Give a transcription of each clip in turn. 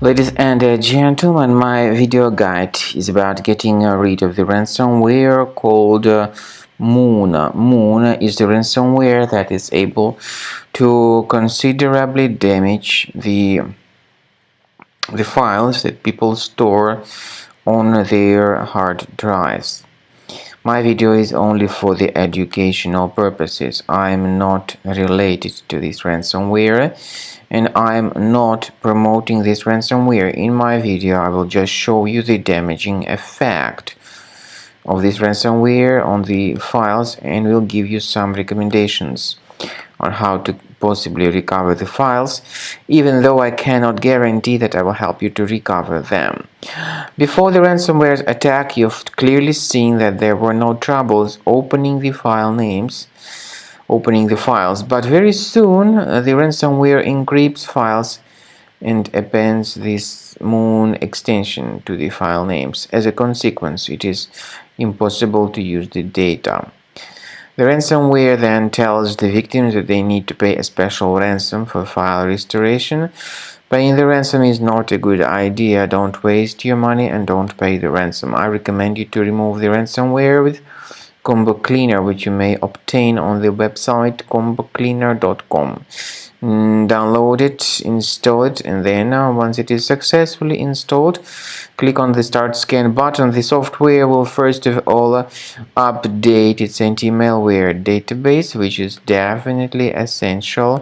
Ladies and gentlemen, my video guide is about getting rid of the ransomware called Moon. Moon is the ransomware that is able to considerably damage the files that people store on their hard drives. My video is only for the educational purposes. I am not related to this ransomware and I am not promoting this ransomware. In my video, I will just show you the damaging effect of this ransomware on the files and will give you some recommendations on how to possibly recover the files, even though I cannot guarantee that I will help you to recover them. Before the ransomware attack, you've clearly seen that there were no troubles opening the files, but very soon the ransomware encrypts files and appends this Moon extension to the file names. As a consequence, it is impossible to use the data. The ransomware then tells the victims that they need to pay a special ransom for file restoration. Paying the ransom is not a good idea. Don't waste your money and don't pay the ransom. I recommend you to remove the ransomware with Combo Cleaner, which you may obtain on the website combocleaner.com. Download it, install it, and then once it is successfully installed, click on the Start Scan button. The software will first of all update its anti-malware database, which is definitely essential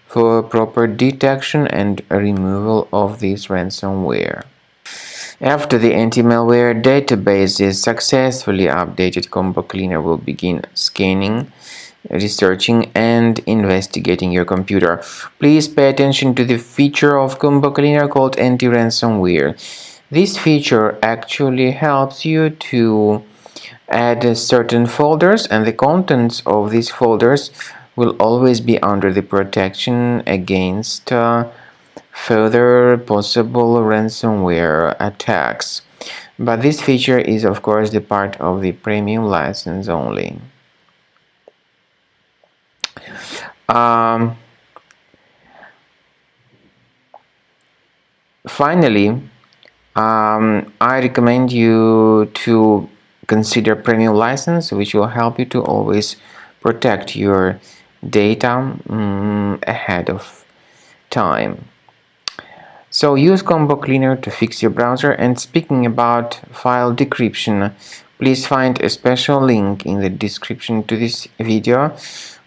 for proper detection and removal of this ransomware. After the anti-malware database is successfully updated, Combo Cleaner will begin scanning, researching, and investigating your computer. Please pay attention to the feature of Combo Cleaner called anti-ransomware. This feature actually helps you to add certain folders, and the contents of these folders will always be under the protection against further possible ransomware attacks. But this feature is of course the part of the premium license only. Finally, I recommend you to consider premium license, which will help you to always protect your data ahead of time. So use Combo Cleaner to fix your browser. And speaking about file decryption, please find a special link in the description to this video,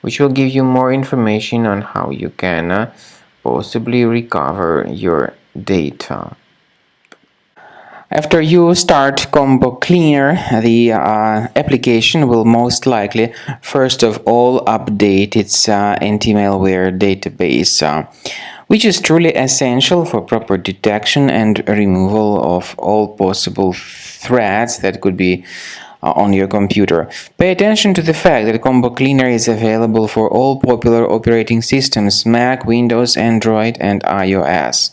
which will give you more information on how you can possibly recover your data. After you start Combo Cleaner, the application will most likely first of all update its anti-malware database, which is truly essential for proper detection and removal of all possible threats that could be on your computer. Pay attention to the fact that Combo Cleaner is available for all popular operating systems: Mac, Windows, Android, and iOS.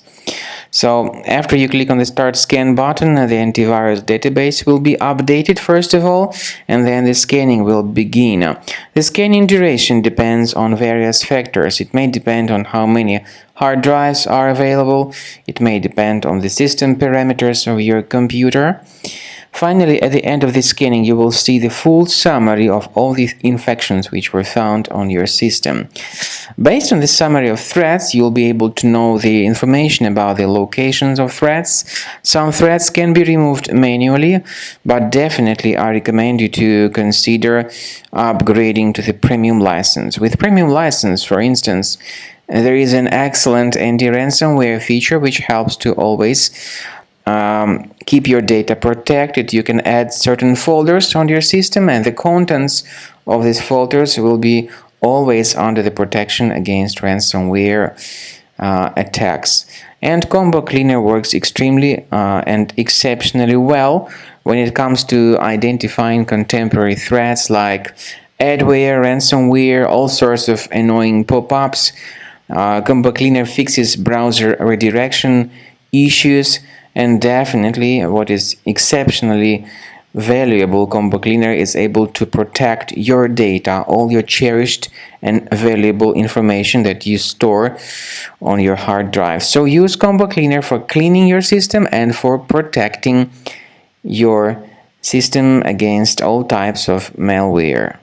So after you click on the Start Scan button, the antivirus database will be updated first of all, and then the scanning will begin. The scanning duration depends on various factors. It may depend on how many hard drives are available. It may depend on the system parameters of your computer. Finally, at the end of the scanning, you will see the full summary of all the infections which were found on your system. Based on the summary of threats, you'll be able to know the information about the locations of threats. Some threats can be removed manually, but definitely I recommend you to consider upgrading to the premium license. With premium license, for instance, there is an excellent anti-ransomware feature which helps to always keep your data protected. You can add certain folders on your system, and the contents of these folders will be always under the protection against ransomware attacks. And Combo Cleaner works extremely and exceptionally well when it comes to identifying contemporary threats like adware, ransomware, all sorts of annoying pop-ups. Combo Cleaner fixes browser redirection issues, and definitely what is exceptionally valuable, Combo Cleaner is able to protect your data, all your cherished and valuable information that you store on your hard drive. So use Combo Cleaner for cleaning your system and for protecting your system against all types of malware.